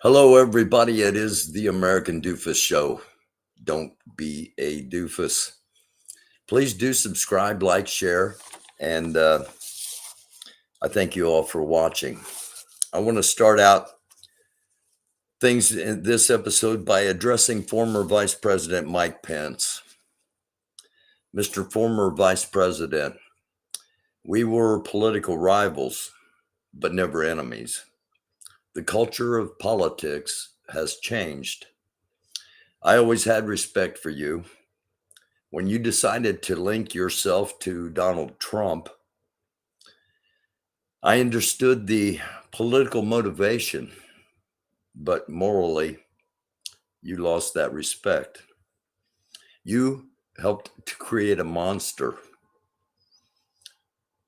Hello, everybody. It is the American Dufus Show. Don't be a doofus. Please do subscribe, like, share, and I thank you all for watching. I want to start out things in this episode by addressing former Vice President Mike Pence. Mr. Former Vice President, we were political rivals, but never enemies. The culture of politics has changed. I always had respect for you. When you decided to link yourself to Donald Trump, I understood the political motivation, but morally, you lost that respect. You helped to create a monster,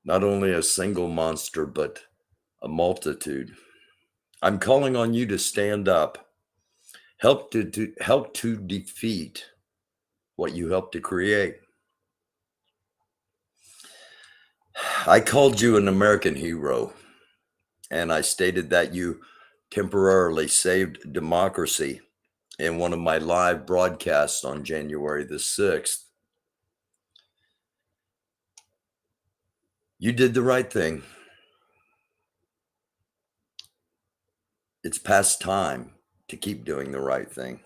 not only a single monster, but a multitude. I'm calling on you to stand up, help to defeat what you helped to create. I called you an American hero, and I stated that you temporarily saved democracy in one of my live broadcasts on January the 6th. You did the right thing. It's past time to keep doing the right thing.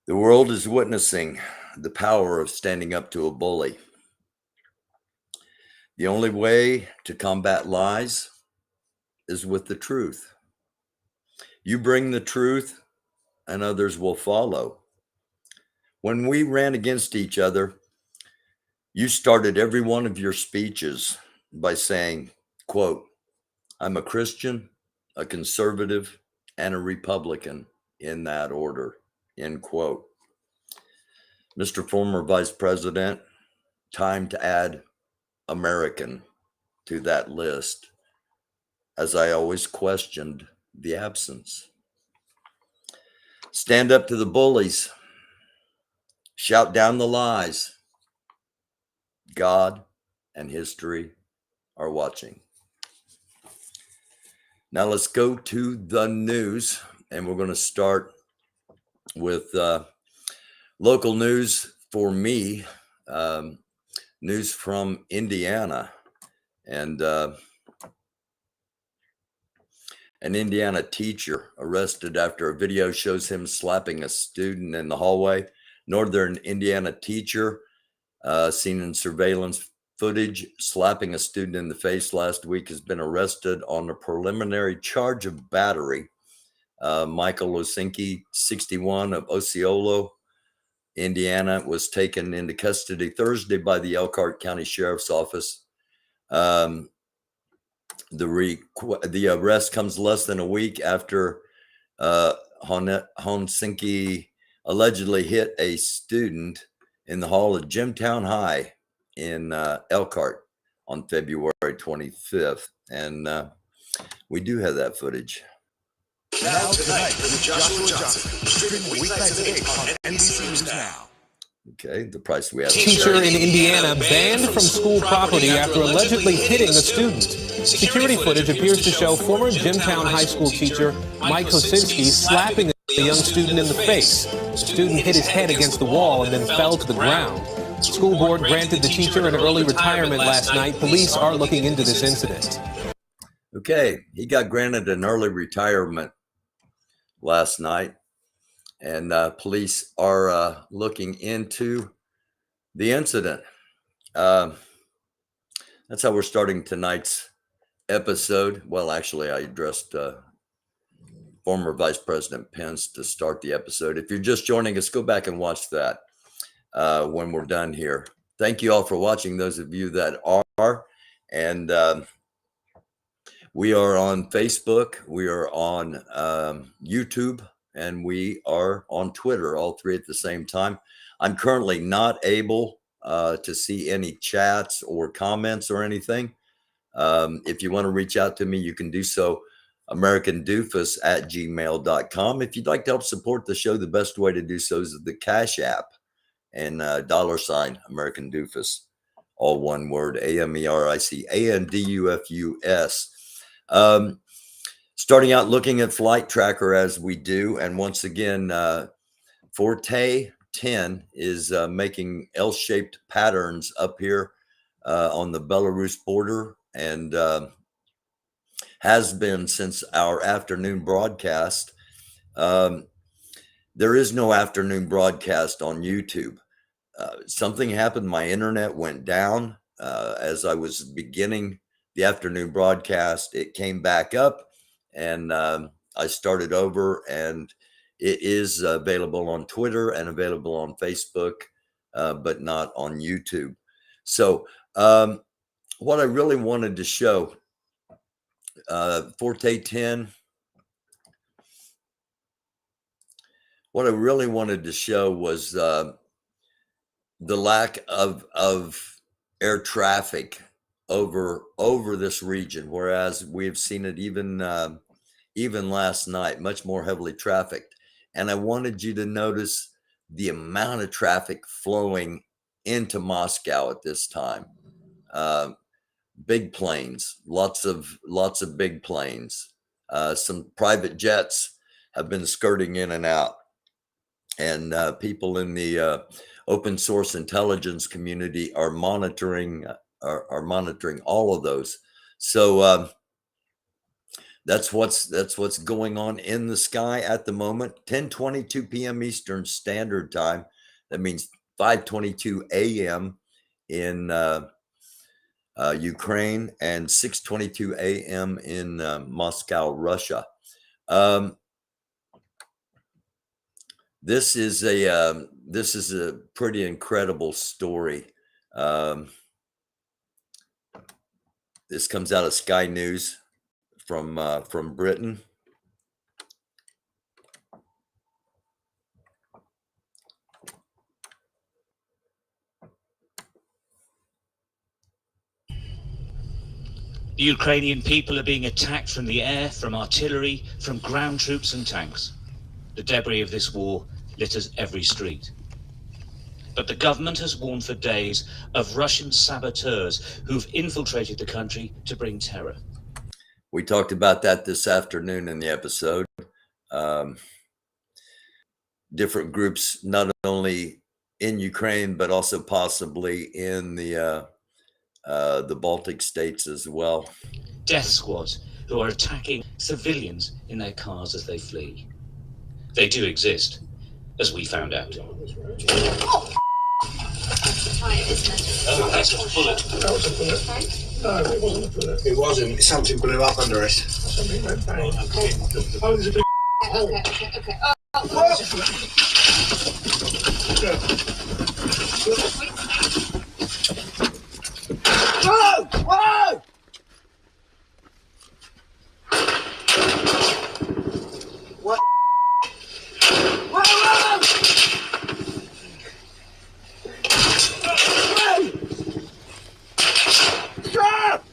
The world is witnessing the power of standing up to a bully. The only way to combat lies is with the truth. You bring the truth and others will follow. When we ran against each other, you started every one of your speeches by saying, quote, I'm a Christian, a conservative, and a Republican in that order, end quote. Mr. Former Vice President, time to add American to that list, as I always questioned the absence. Stand up to the bullies. Shout down the lies. God and history are watching. Now let's go to the news, and we're going to start with local news for me, news from Indiana, and an Indiana teacher arrested after a video shows him slapping a student in the hallway. Northern Indiana teacher seen in surveillance footage slapping a student in the face last week has been arrested on a preliminary charge of battery. Michael Losinki, 61, of Osceola, Indiana, was taken into custody Thursday by the Elkhart County Sheriff's Office. The arrest comes less than a week after Honsinki allegedly hit a student in the hall of Jimtown High in Elkhart on February 25th. And we do have that footage. Now tonight with Joshua Johnson, streaming weeknights at 8 on NBC News Now. Okay, the price we have. Teacher in Indiana banned from school property after allegedly hitting a student. Security footage appears to show former Jimtown High School teacher Mike Kosinski slapping a young student in the face. The student hit his head against the wall and then fell to the ground. School board granted the teacher an early retirement last night. Police are looking into this incident. Okay, he got granted an early retirement last night, and police are looking into the incident. That's how we're starting tonight's episode. Well, actually, I addressed former Vice President Pence to start the episode. If you're just joining us, go back and watch that when we're done here. Thank you all for watching, those of you that are. And we are on Facebook, we are on YouTube, and we are on Twitter, all three at the same time. I'm currently not able to see any chats or comments or anything. If you want to reach out to me, you can do so, americandufus@gmail.com. If you'd like to help support the show, the best way to do so is the Cashapp and $ American Dufus, all one word, AMERICANDUFUS. Starting out looking at flight tracker as we do. And once again, Forte 10 is making L-shaped patterns up here on the Belarus border, and has been since our afternoon broadcast. There is no afternoon broadcast on YouTube. Something happened. My internet went down as I was beginning the afternoon broadcast. It came back up, and I started over, and it is available on Twitter and available on Facebook, but not on YouTube. So what I really wanted to show, Forte 10, what I really wanted to show was the lack of air traffic over this region, whereas we've seen it even last night, much more heavily trafficked. And I wanted you to notice the amount of traffic flowing into Moscow at this time. Big planes, lots of big planes. Some private jets have been skirting in and out, and people in the open source intelligence community are monitoring all of those. So that's what's going on in the sky at the moment. 10:22 p.m. Eastern Standard Time. That means 5:22 a.m. in Ukraine, and 6:22 a.m. in Moscow, Russia. This is a pretty incredible story. This comes out of Sky News from Britain. The Ukrainian people are being attacked from the air, from artillery, from ground troops and tanks. The debris of this war litters every street. But the government has warned for days of Russian saboteurs who've infiltrated the country to bring terror. We talked about that this afternoon in the episode. Different groups, not only in Ukraine, but also possibly in the Baltic states as well. Death squads who are attacking civilians in their cars as they flee. They do exist, as we found out. Oh, That's a bullet. that was a bullet. No, it wasn't a bullet. It wasn't. Something blew up under us. Something went bang. Oh, there's a big hole. Okay. Whoa! Whoa! What? Whoa! Stop!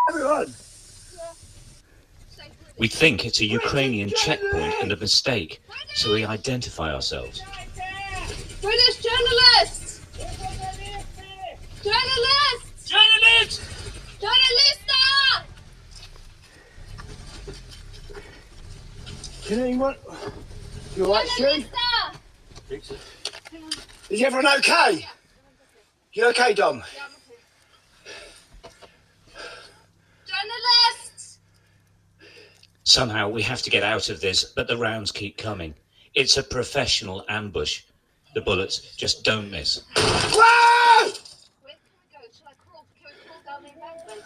Everyone! We think it's a Ukrainian checkpoint and a mistake, so we identify ourselves. British journalists! Journalists! Journalists! Journalista! Can anyone? You alright, Stu? Journalista! Is everyone okay? You okay, Dom? Journalists! Somehow we have to get out of this, but the rounds keep coming. It's a professional ambush. The bullets just don't miss. Whoa! Where can we go? Shall I crawl? Can we crawl down the embankment?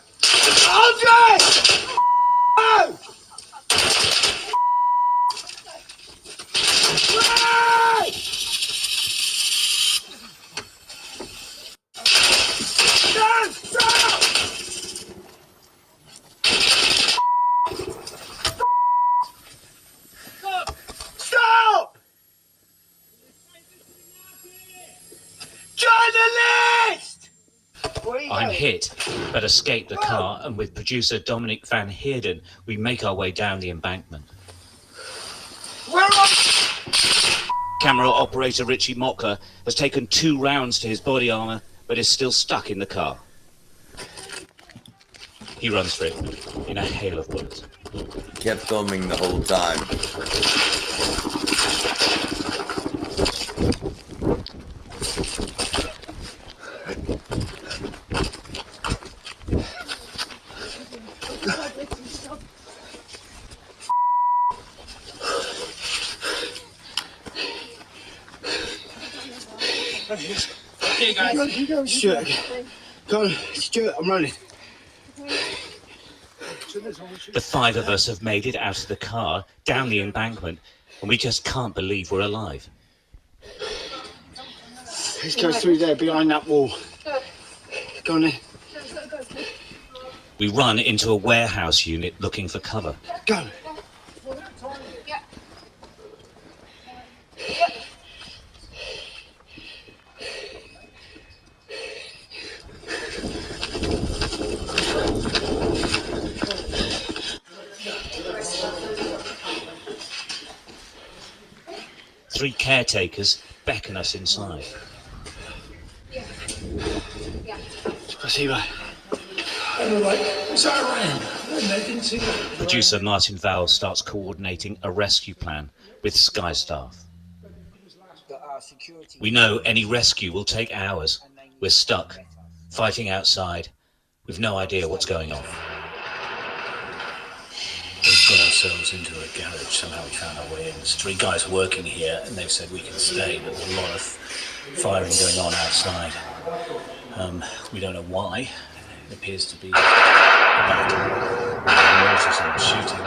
Andre! Whoa! Whoa! No! Stop! Stop! Journalist! I'm hit, but escape the car, and with producer Dominic Van Heerden, we make our way down the embankment. Where are Camera operator Richie Mockler has taken 2 rounds to his body armor, but is still stuck in the car. He runs for it in a hail of bullets. Kept filming the whole time. Here you go. Stuart. Go on, Stuart, I'm running. The five of us have made it out of the car, down the embankment, and we just can't believe we're alive. Let's go through there, behind that wall. Go on then. We run into a warehouse unit looking for cover. Go. Three caretakers beckon us inside. Спасибо. Producer Martin Val starts coordinating a rescue plan with Sky staff. We know any rescue will take hours. We're stuck, fighting outside. We've no idea what's going on. We've got ourselves into a garage, somehow we found our way in. There's three guys working here and they've said we can stay, but there's a lot of firing going on outside. We don't know why. It appears to be a battle. Noises and shooting.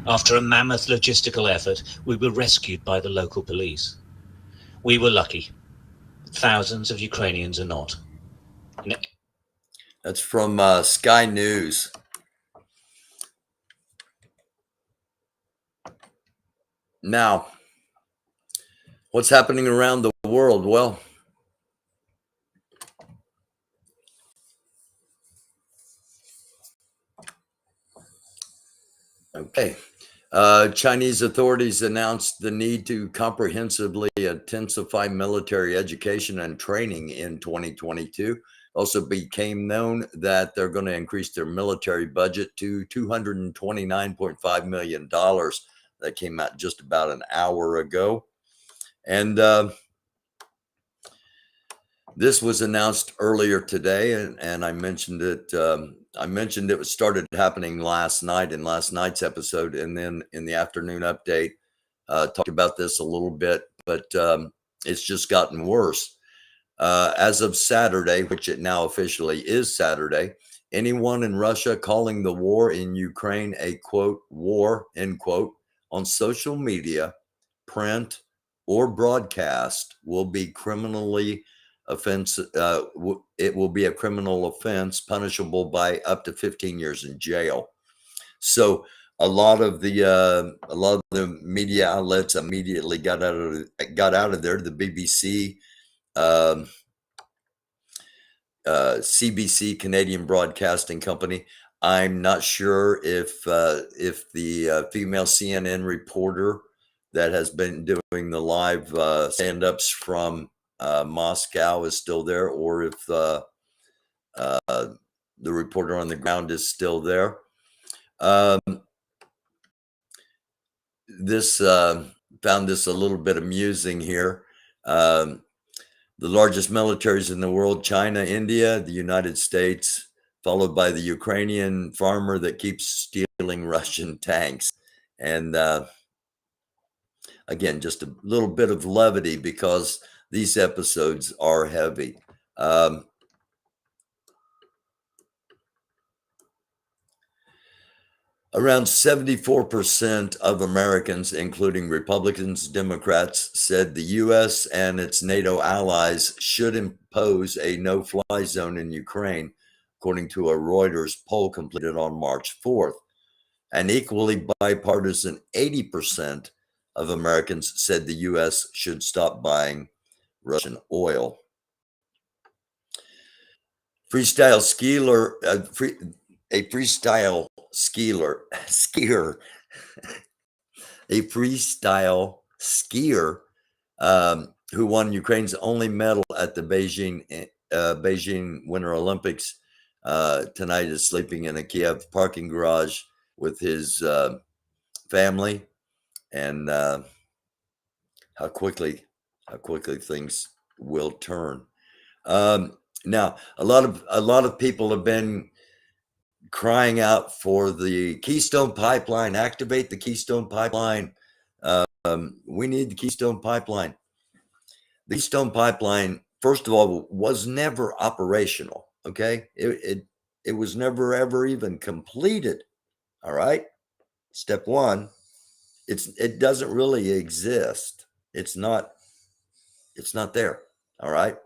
After a mammoth logistical effort, we were rescued by the local police. We were lucky. Thousands of Ukrainians are not. That's from Sky News. Now, what's happening around the world? Well, okay. Chinese authorities announced the need to comprehensively intensify military education and training in 2022. Also became known that they're going to increase their military budget to $229.5 million. That came out just about an hour ago. And this was announced earlier today, and I mentioned it. I mentioned it started happening last night in last night's episode, and then in the afternoon update, talked about this a little bit, but it's just gotten worse. As of Saturday, which it now officially is Saturday, anyone in Russia calling the war in Ukraine a quote war end quote on social media, print, or broadcast will be criminally offensive. It will be a criminal offense punishable by up to 15 years in jail. So a lot of the media outlets immediately got out of there. The BBC, CBC, Canadian Broadcasting Company. I'm not sure if the female CNN reporter that has been doing the live stand-ups from Moscow is still there, or if the reporter on the ground is still there. This found this a little bit amusing here. The largest militaries in the world: China, India, the United States, followed by the Ukrainian farmer that keeps stealing Russian tanks. And again, just a little bit of levity because these episodes are heavy. Around 74% of Americans, including Republicans, Democrats, said the U.S. and its NATO allies should impose a no-fly zone in Ukraine, according to a Reuters poll completed on March 4th. An equally bipartisan 80% of Americans said the U.S. should stop buying Russian oil. A freestyle skier who won Ukraine's only medal at the Beijing Winter Olympics, tonight is sleeping in a Kiev parking garage with his family, and how quickly things will turn. Now, a lot of people have been crying out for the Keystone Pipeline. Activate the Keystone Pipeline. We need the Keystone Pipeline. The Keystone Pipeline, first of all, was never operational. Okay, it was never ever even completed. All right. Step one, it doesn't really exist. It's not there. All right.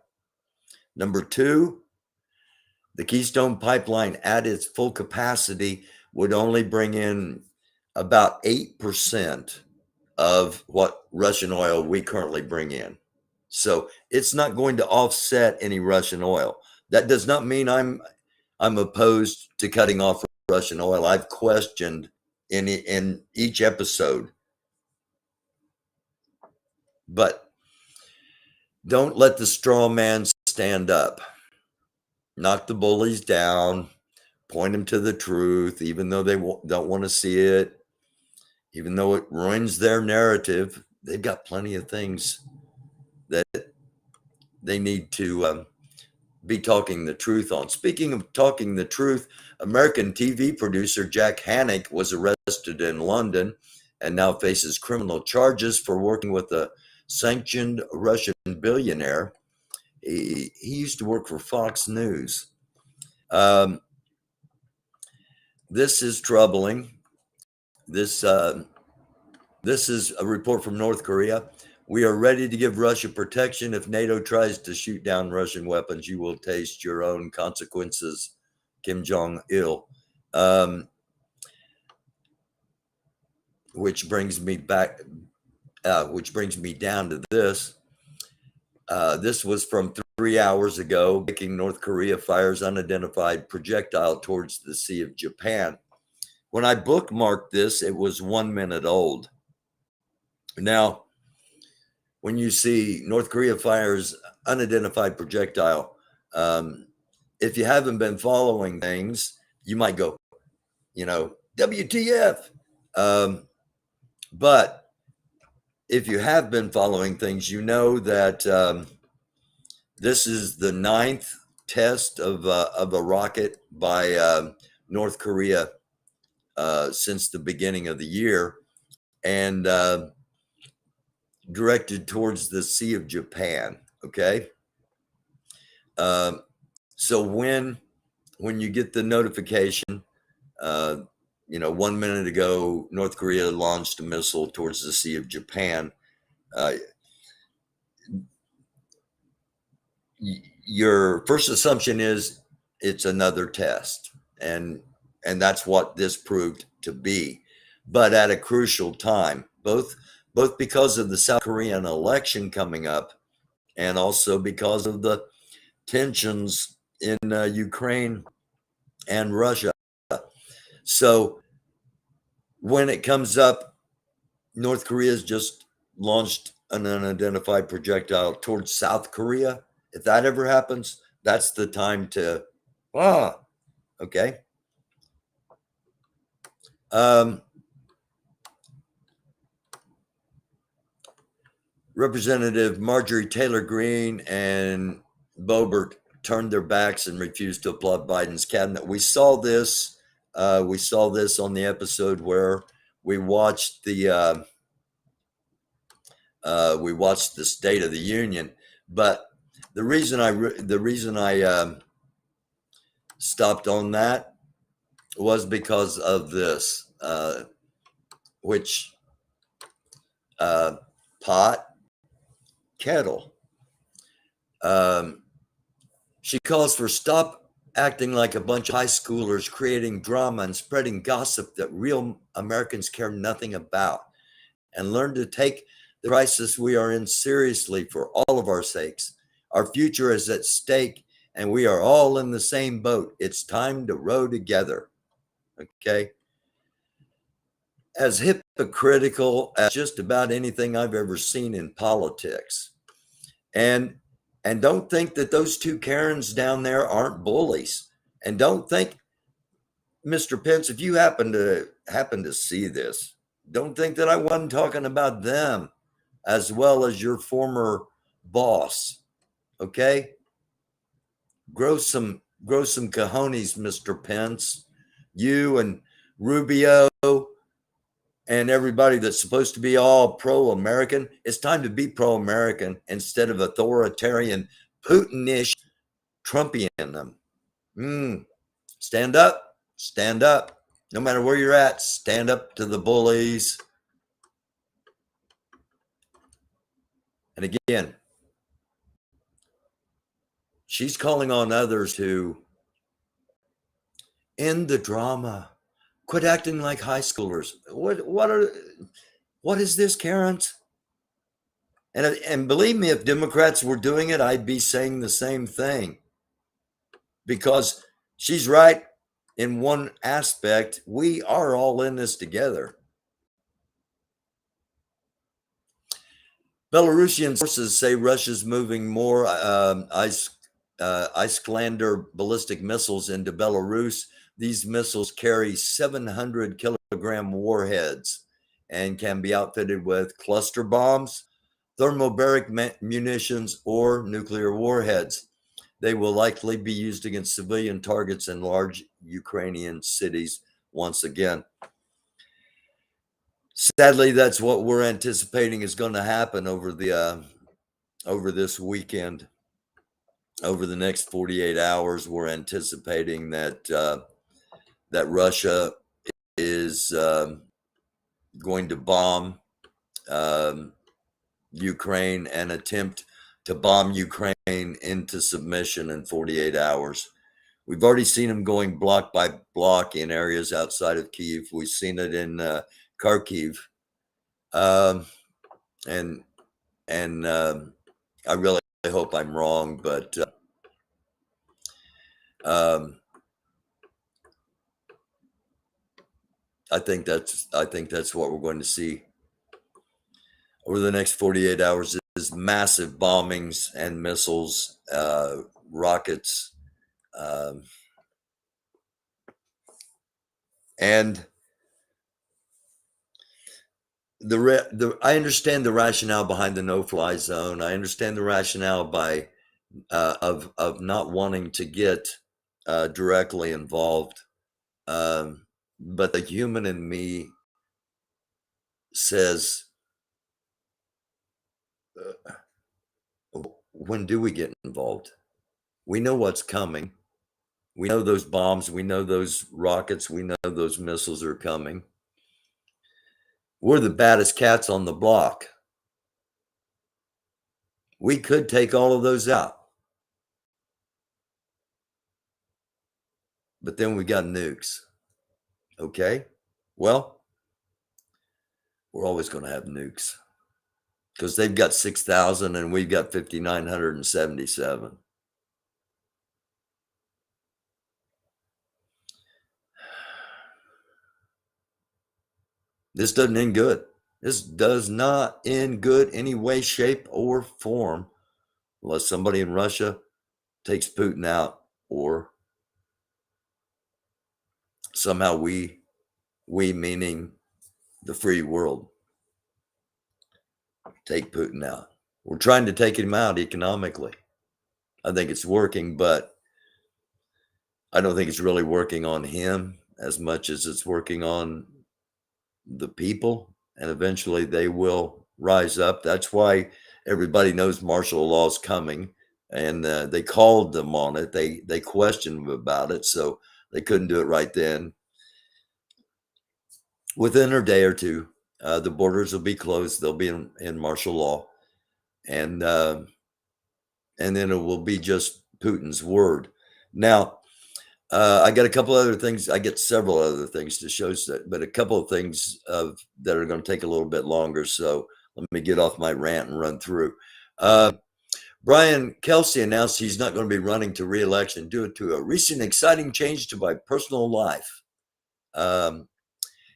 Number two, the Keystone Pipeline at its full capacity would only bring in about 8% of what Russian oil we currently bring in. So it's not going to offset any Russian oil. That does not mean I'm opposed to cutting off Russian oil. I've questioned in each episode. But don't let the straw man stand up. Knock the bullies down, point them to the truth, even though they don't want to see it, even though it ruins their narrative. They've got plenty of things that they need to be talking the truth on. Speaking of talking the truth, American TV producer Jack Hannock was arrested in London and now faces criminal charges for working with a sanctioned Russian billionaire. He used to work for Fox News. This is troubling. This is a report from North Korea. We are ready to give Russia protection. If NATO tries to shoot down Russian weapons, you will taste your own consequences. Kim Jong-il. Which brings me down to this. This was from 3 hours ago. Making North Korea fires unidentified projectile towards the Sea of Japan. When I bookmarked this, it was 1 minute old. Now, when you see North Korea fires unidentified projectile, if you haven't been following things, you might go, WTF. But if you have been following things, you know that this is the 9th test of a rocket by North Korea since the beginning of the year, and directed towards the Sea of Japan. Okay. So when you get the notification, 1 minute ago, North Korea launched a missile towards the Sea of Japan, your first assumption is it's another test, and that's what this proved to be, but at a crucial time, both because of the South Korean election coming up, and also because of the tensions in Ukraine and Russia. So when it comes up, North Korea has just launched an unidentified projectile towards South Korea. If that ever happens, that's the time to, okay. Representative Marjorie Taylor Greene and Boebert turned their backs and refused to applaud Biden's cabinet. We saw this on the episode where we watched the State of the Union. But the reason I stopped on that was because of this, which pot, kettle. She calls for stop acting like a bunch of high schoolers, creating drama and spreading gossip that real Americans care nothing about, and learn to take the crisis we are in seriously for all of our sakes. Our future is at stake, and we are all in the same boat. It's time to row together. Okay. As hypocritical as just about anything I've ever seen in politics. And don't think that those two Karens down there aren't bullies. And don't think, Mr. Pence, if you happen to see this, don't think that I wasn't talking about them as well as your former boss. Okay? Grow some cojones, Mr. Pence. You and Rubio and everybody that's supposed to be all pro-American. It's time to be pro-American instead of authoritarian, Putinish, Trumpian them. Stand up. Stand up. No matter where you're at, stand up to the bullies. And again, she's calling on others to end the drama. Quit acting like high schoolers. What is this, Karens? And believe me, if Democrats were doing it, I'd be saying the same thing. Because she's right in one aspect. We are all in this together. Belarusian sources say Russia's moving more Iskander ballistic missiles into Belarus. These missiles carry 700 kilogram warheads and can be outfitted with cluster bombs, thermobaric munitions, or nuclear warheads. They will likely be used against civilian targets in large Ukrainian cities once again. Sadly, that's what we're anticipating is going to happen over this weekend. Over the next 48 hours, we're anticipating that Russia is going to bomb Ukraine and attempt to bomb Ukraine into submission in 48 hours. We've already seen them going block by block in areas outside of Kyiv. We've seen it in Kharkiv. And I really hope I'm wrong, but I think that's what we're going to see over the next 48 hours is massive bombings and missiles, rockets, and I understand the rationale behind the no-fly zone. I understand the rationale by of not wanting to get directly involved. But the human in me says, when do we get involved? We know what's coming. We know those bombs. We know those rockets. We know those missiles are coming. We're the baddest cats on the block. We could take all of those out. But then we got nukes. Okay? Well, we're always going to have nukes because they've got 6,000 and we've got 5,977. This doesn't end good. This does not end good any way, shape, or form unless somebody in Russia takes Putin out or somehow we meaning the free world, take Putin out. We're trying to take him out economically. I think it's working, but I don't think it's really working on him as much as it's working on the people, and eventually they will rise up. That's why everybody knows martial law is coming, and they called them on it. They questioned them about it, so they couldn't do it right then. Within a day or two, the borders will be closed. They'll be in martial law, and then it will be just Putin's word. Now, I got a couple other things. I get several other things to show, but a couple of things that are going to take a little bit longer. So let me get off my rant and run through. Brian Kelsey announced he's not going to be running to re-election due to a recent exciting change to my personal life.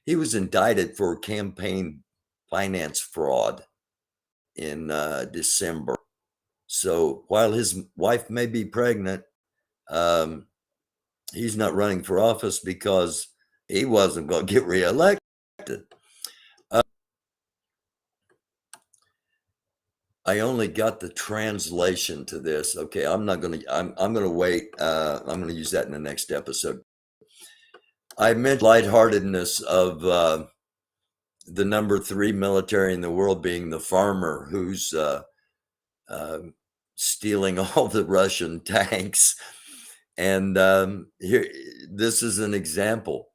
He was indicted for campaign finance fraud in December. So while his wife may be pregnant, he's not running for office because he wasn't going to get reelected. I only got the translation to this. Okay, I'm going to wait. I'm going to use that in the next episode. I mentioned lightheartedness of the number 3 military in the world being the farmer who's stealing all the Russian tanks. And here, this is an example.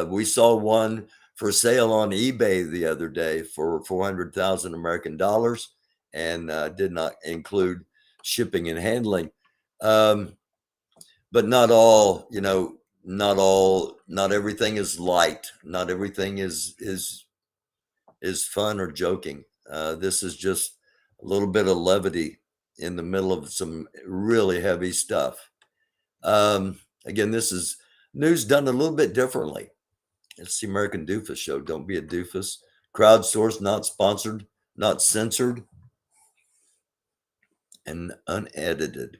We saw one for sale on eBay the other day for 400,000 American dollars, and did not include shipping and handling. But not all, not everything is light. Not everything is fun or joking. This is just a little bit of levity in the middle of some really heavy stuff. Again, this is news done a little bit differently. It's the American Dufus Show. Don't be a doofus. Crowdsourced, not sponsored, not censored, and unedited.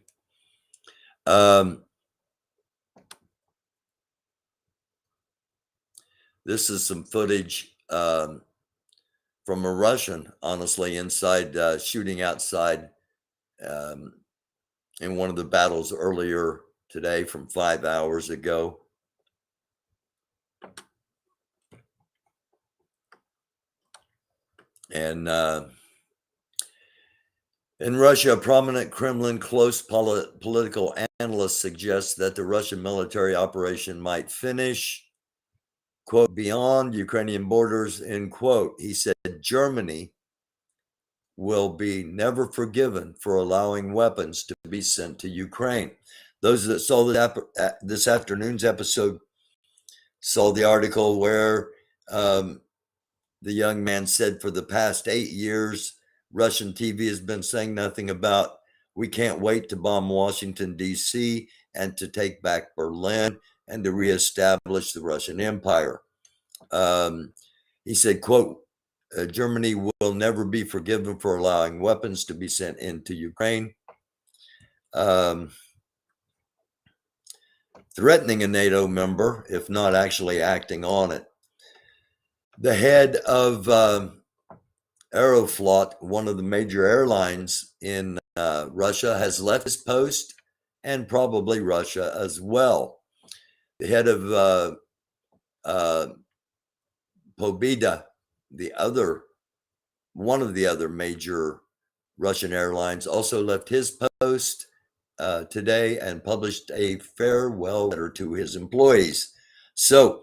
This is some footage from a Russian, honestly, inside shooting outside in one of the battles earlier today from 5 hours ago. And in Russia, a prominent Kremlin close political analyst suggests that the Russian military operation might finish, quote, beyond Ukrainian borders, end quote. He said Germany will be never forgiven for allowing weapons to be sent to Ukraine. Those that saw this afternoon's episode saw the article where the young man said for the past 8 years, Russian TV has been saying nothing about, we can't wait to bomb Washington, D.C. and to take back Berlin and to reestablish the Russian Empire. He said, quote, Germany will never be forgiven for allowing weapons to be sent into Ukraine. Threatening a NATO member, if not actually acting on it. The head of Aeroflot, one of the major airlines in Russia, has left his post, and probably Russia as well. The head of Pobeda, one of the other major Russian airlines, also left his post today and published a farewell letter to his employees. So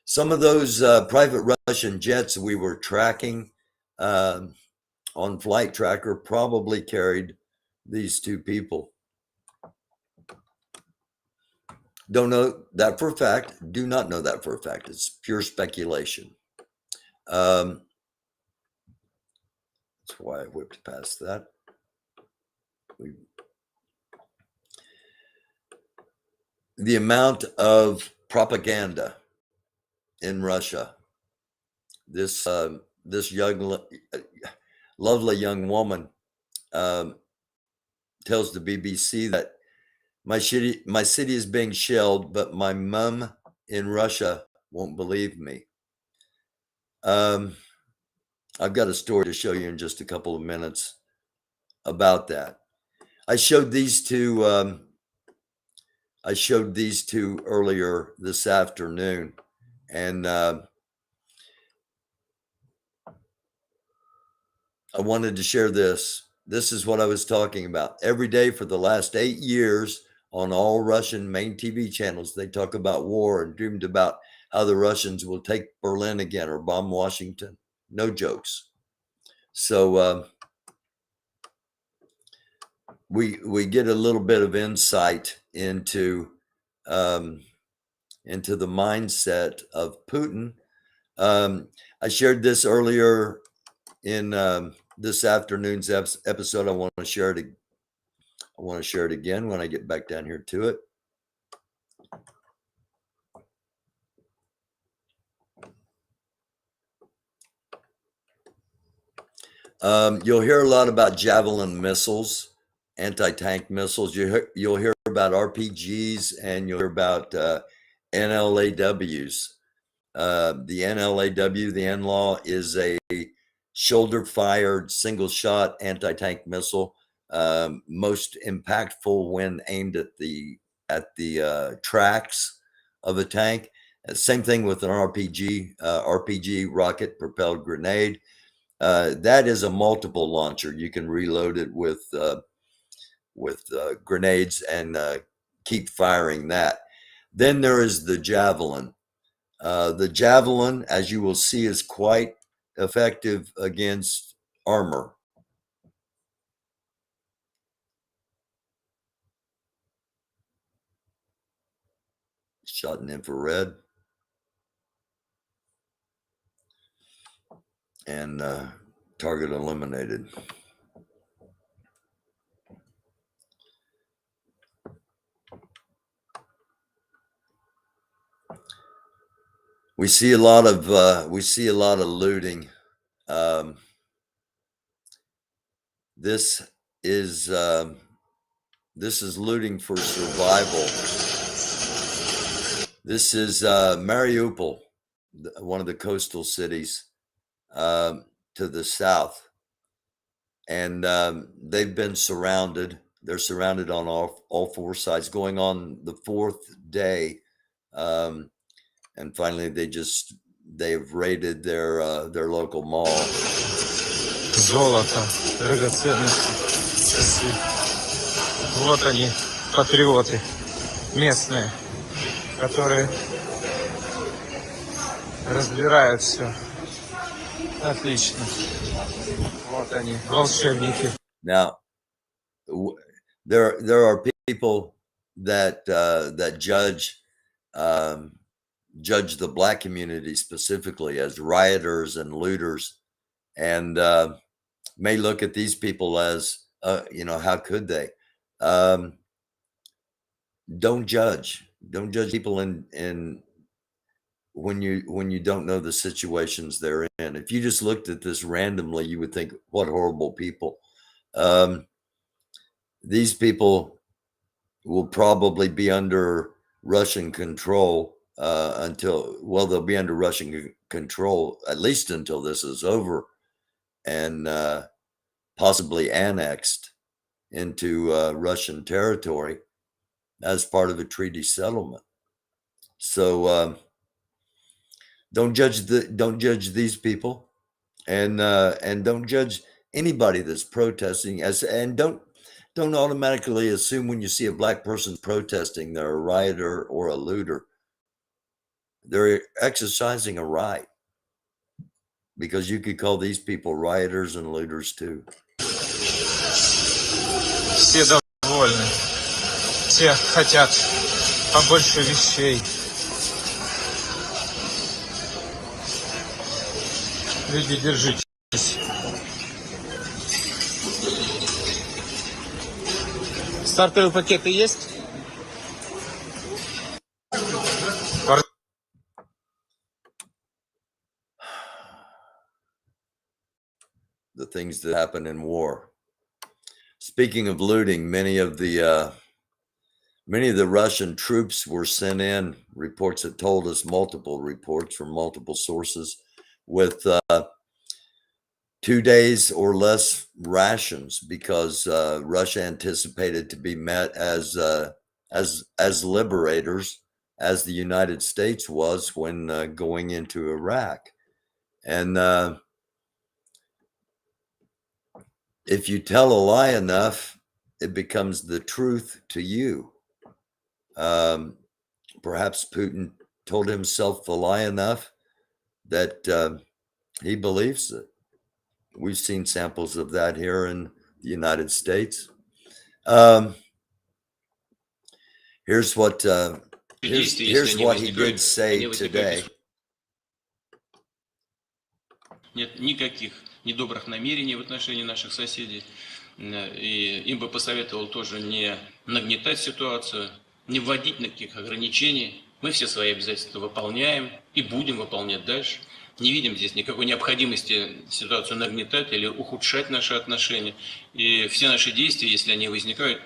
some of those private Russian jets we were tracking on Flight Tracker probably carried these 2 people. Don't know that for a fact. Do not know that for a fact. It's pure speculation. That's why I whipped past that. The amount of propaganda in Russia. This young, lovely young woman tells the BBC that my city is being shelled, but my mom in Russia won't believe me. I've got a story to show you in just a couple of minutes about that. I showed these two earlier this afternoon, and I wanted to share this. This is what I was talking about. Every day for the last 8 years on all Russian main TV channels, they talk about war and dreamed about how the Russians will take Berlin again or bomb Washington. No jokes. So we get a little bit of insight into the mindset of Putin. I shared this earlier in this afternoon's episode. I want to share it again when I get back down here to it. You'll hear a lot about Javelin missiles. anti-tank missiles. You'll hear about RPGs and you'll hear about NLAWs. The NLAW, the NLAW, is a shoulder-fired, single-shot anti-tank missile, most impactful when aimed at the tracks of a tank. Same thing with an RPG, rocket-propelled grenade. That is a multiple launcher. You can reload it with grenades and keep firing that. Then there is the javelin. The javelin, as you will see, is quite effective against armor. Shot in infrared. And target eliminated. We see a lot of looting. This is looting for survival. This is Mariupol, one of the coastal cities to the south, and they've been surrounded. They're surrounded on all four sides, going on the fourth day. And finally, they've raided their local mall. Золото, драгоценности. Вот они, патриоты местные, которые разбирают все. Отлично. Вот они, волшебники. Now, there are people that judge the black community specifically as rioters and looters, and may look at these people as how could they? Don't judge people in when you don't know the situations they're in. If you just looked at this randomly, you would think, what horrible people. These people will probably be under Russian control they'll be under Russian control at least until this is over, and possibly annexed into Russian territory as part of a treaty settlement. So don't judge these people, and don't judge anybody that's protesting, and don't automatically assume when you see a black person protesting they're a rioter or a looter. They're exercising a right, because you could call these people rioters and looters too. Все довольны. Все хотят побольше вещей. Люди, держитесь. Стартовые пакеты есть? The things that happen in war. Speaking of looting, many of the Russian troops were sent in. Reports have told us, multiple reports from multiple sources, with 2 days or less rations, because Russia anticipated to be met as liberators, as the United States was when going into Iraq. And if you tell a lie enough, it becomes the truth to you. Perhaps Putin told himself the lie enough that he believes it. We've seen samples of that here in the United States. Here's what he did say today. Нет никаких недобрых намерений в отношении наших соседей. И им бы посоветовал тоже не нагнетать ситуацию, не вводить никаких ограничений. Мы все свои обязательства выполняем и будем выполнять дальше. не видим здесь никакой необходимости ситуацию нагнетать или ухудшать наши отношения. И все наши действия, если они возникают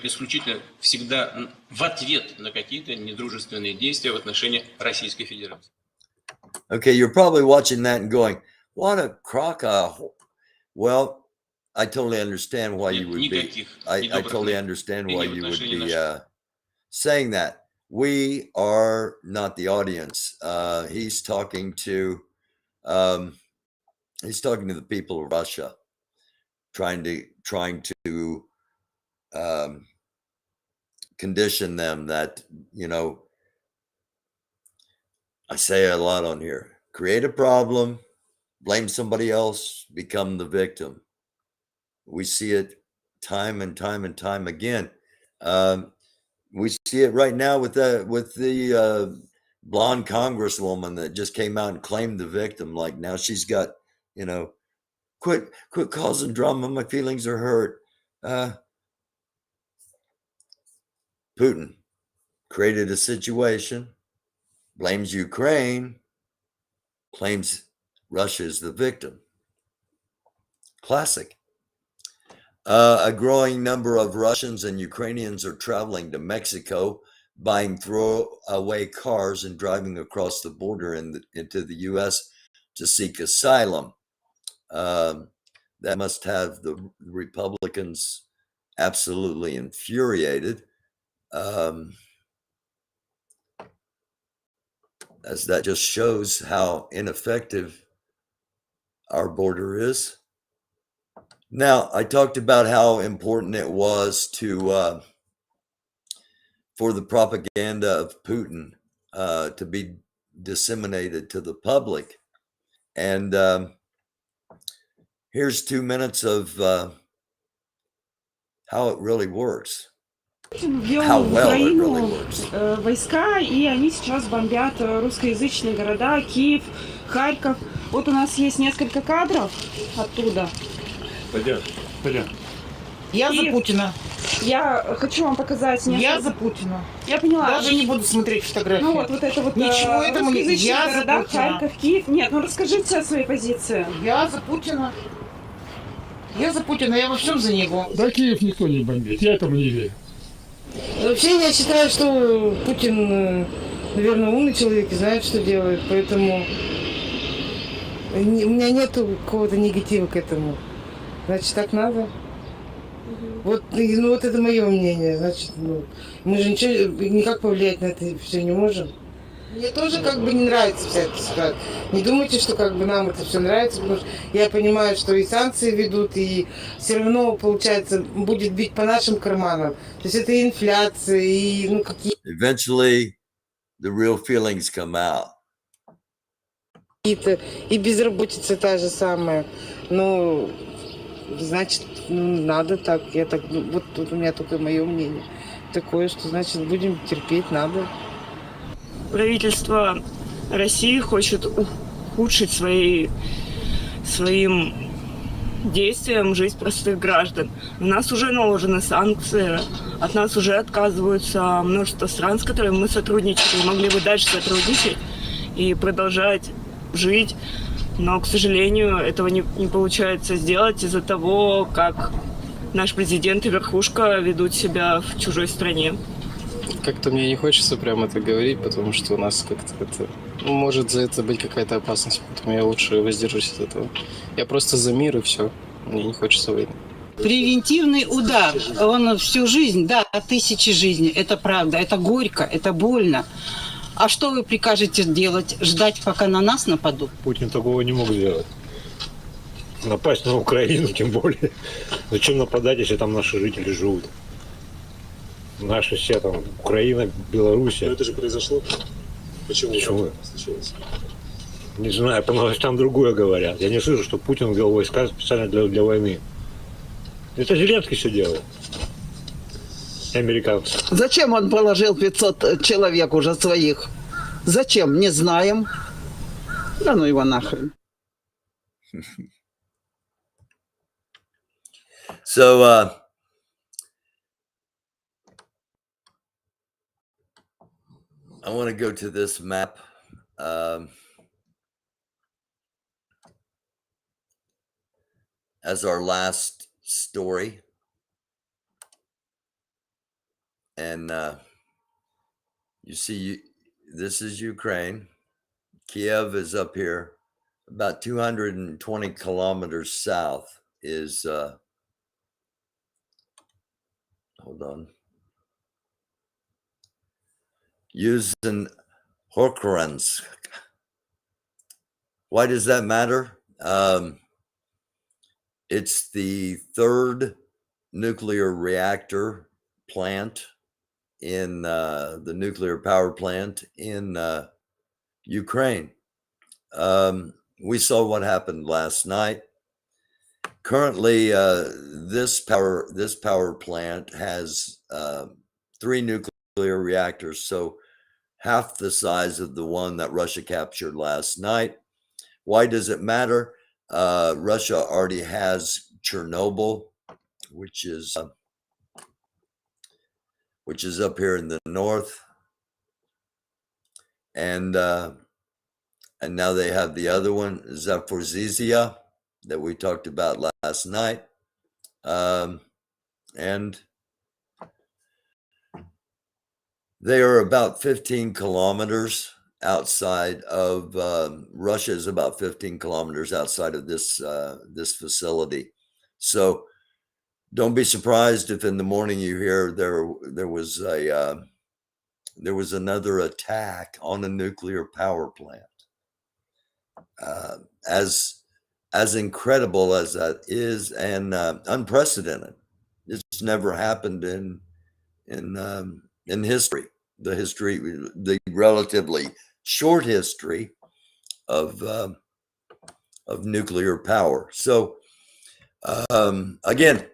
исключительно всегда в ответ на какие-то недружественные действия в отношении Российской Федерации. Okay, you're probably watching that and going, what a crock of... Well, I totally understand why you would be. I totally understand why you would be saying that. We are not the audience. He's talking to the people of Russia, trying to condition them that, you know, I say a lot on here, create a problem, blame somebody else, become the victim. We see it time and time and time again. We see it right now with the blonde congresswoman that just came out and claimed the victim. Like now she's got, you know, quit causing drama. My feelings are hurt. Putin created a situation, blames Ukraine, claims Russia is the victim. Classic. A growing number of Russians and Ukrainians are traveling to Mexico, buying throwaway cars and driving across the border into the U.S. to seek asylum. That must have the Republicans absolutely infuriated, as that just shows how ineffective our border is. Now, I talked about how important it was to for the propaganda of Putin to be disseminated to the public. And here's 2 minutes of how it really works. How well it really works. Войска, и они сейчас бомбят русскоязычные города, Киев, Харьков. Вот у нас есть несколько кадров оттуда. Пойдем. Я за Путина. Я хочу вам показать несколько... Я за Путина. Я поняла. Даже не буду смотреть фотографии. Ну вот это вот ничего этому не... Я за города, Путина. Харьков, Киев. Нет, ну расскажите о своей позиции. Я за Путина. Я за Путина, я во всем за него. Да Киев никто не бомбит, я этому не верю. Вообще я считаю, что Путин, наверное, умный человек и знает, что делает, поэтому у меня нету какого-то негатива к этому. Значит, так надо. Вот, ну, вот это мое мнение. Значит, ну, мы же ничего, никак повлиять на это все не можем. Мне тоже как бы не нравится вся эта ситуация. Не думайте, что как бы нам это все нравится, потому что я понимаю, что и санкции ведут, и все равно, получается, будет бить по нашим карманам. То есть это и инфляция, и ну какие... Eventually, the real feelings come out. И безработица та же самая. Ну, значит, ну, надо так. Я так, ну, вот тут у меня только мое мнение такое, что значит будем терпеть, надо. Правительство России хочет ухудшить своим действием жизнь простых граждан. У нас уже наложены санкции, от нас уже отказываются множество стран, с которыми мы сотрудничаем, могли бы дальше сотрудничать и продолжать жить. Но, к сожалению, этого не получается сделать из-за того, как наш президент и верхушка ведут себя в чужой стране. Как-то мне не хочется прямо это говорить, потому что у нас как-то это... Ну, может за это быть какая-то опасность, поэтому я лучше воздержусь от этого. Я просто за мир и все. Мне не хочется войны. Превентивный удар, он всю жизнь, да, тысячи жизней, это правда, это горько, это больно. А что вы прикажете делать? Ждать, пока на нас нападут? Путин такого не мог сделать. Напасть на Украину, тем более. Зачем нападать, если там наши жители живут? Наши все там, Украина, Белоруссия. Но это же произошло. Почему? Случилось? Не знаю, потому что там другое говорят. Я не слышу, что Путин ввел войска специально для войны. Это Зеленский все делает. Американцы. Зачем он положил 500 человек уже своих? Зачем? Не знаем. Да ну его нахрен. So, I want to go to this map. as our last story. And you see, this is Ukraine. Kiev is up here. About 220 kilometers south is, hold on, using Horkrans. Why does that matter? It's the third nuclear reactor plant in the nuclear power plant in Ukraine. We saw what happened last night. Currently, this power plant has 3 nuclear reactors, so half the size of the one that Russia captured last night. Why does it matter? Russia already has Chernobyl, which is up here in the north, and now they have the other one, Zaporizhzhia, that we talked about last night, and they are about 15 kilometers outside of Russia. Is about 15 kilometers outside of this this facility. So don't be surprised if in the morning you hear there was another attack on a nuclear power plant. As incredible as that is, and unprecedented. It's never happened in history. The relatively short history of nuclear power. So again,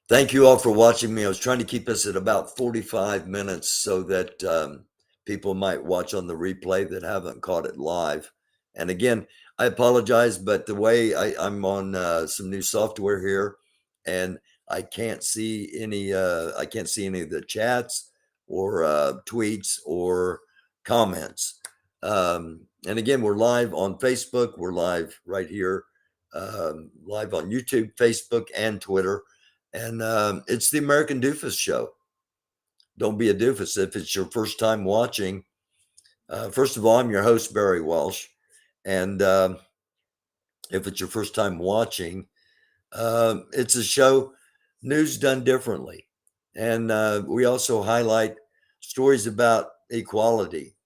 thank you all for watching me. I was trying to keep us at about 45 minutes so that people might watch on the replay that haven't caught it live. And again, I apologize, but the way I'm on some new software here, and I can't see any of the chats or tweets or comments. And again, we're live on Facebook. We're live right here, live on YouTube, Facebook, and Twitter. And it's the American Dufus Show. Don't be a doofus if it's your first time watching. First of all, I'm your host, Barry Walsh. And if it's your first time watching, it's a show, news done differently. And we also highlight stories about equality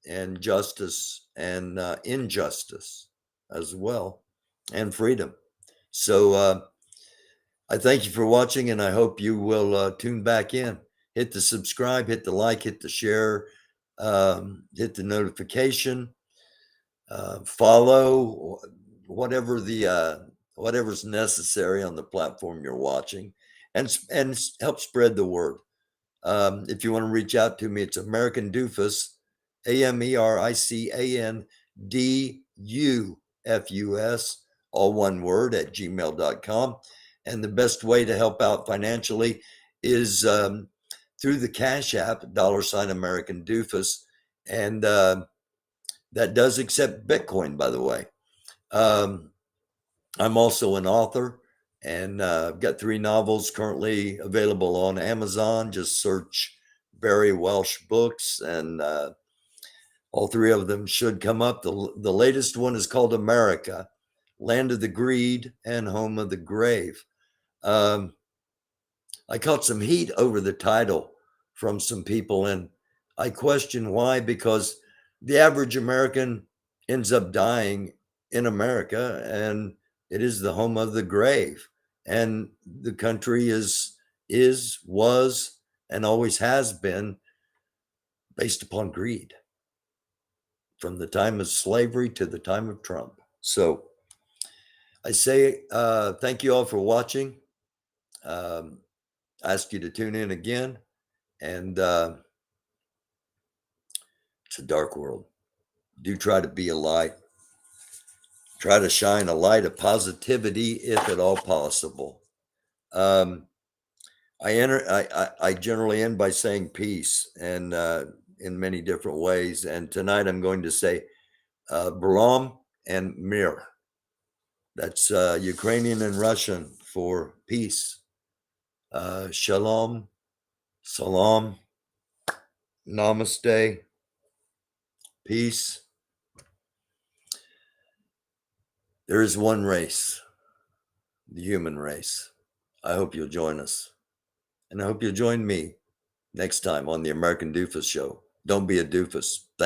and justice and injustice as well, and freedom. So I thank you for watching, and I hope you will tune back in. Hit the subscribe, hit the like, hit the share, hit the notification, follow, whatever's necessary on the platform you're watching, and help spread the word. If you want to reach out to me, it's American Dufus, AMERICANDUFUS, all one word, at gmail.com. And the best way to help out financially is through the Cashapp, $ American Dufus. And that does accept Bitcoin, by the way. I'm also an author, and I've got 3 novels currently available on Amazon. Just search Barry Welsh Books, and all 3 of them should come up. The latest one is called America, Land of the Greed and Home of the Grave. I caught some heat over the title from some people, and I question why, because the average American ends up dying in America, and it is the home of the grave. And the country was, and always has been based upon greed from the time of slavery to the time of Trump. So I say thank you all for watching. Ask you to tune in again, and it's a dark world. Do try to be a light. Try to shine a light of positivity if at all possible. I generally end by saying peace, and in many different ways. And tonight I'm going to say Brom and Mir. That's Ukrainian and Russian for peace. Shalom, salam, namaste, peace. There is one race, the human race. I hope you'll join us. And I hope you'll join me next time on the American Dufus Show. Don't be a doofus. Thank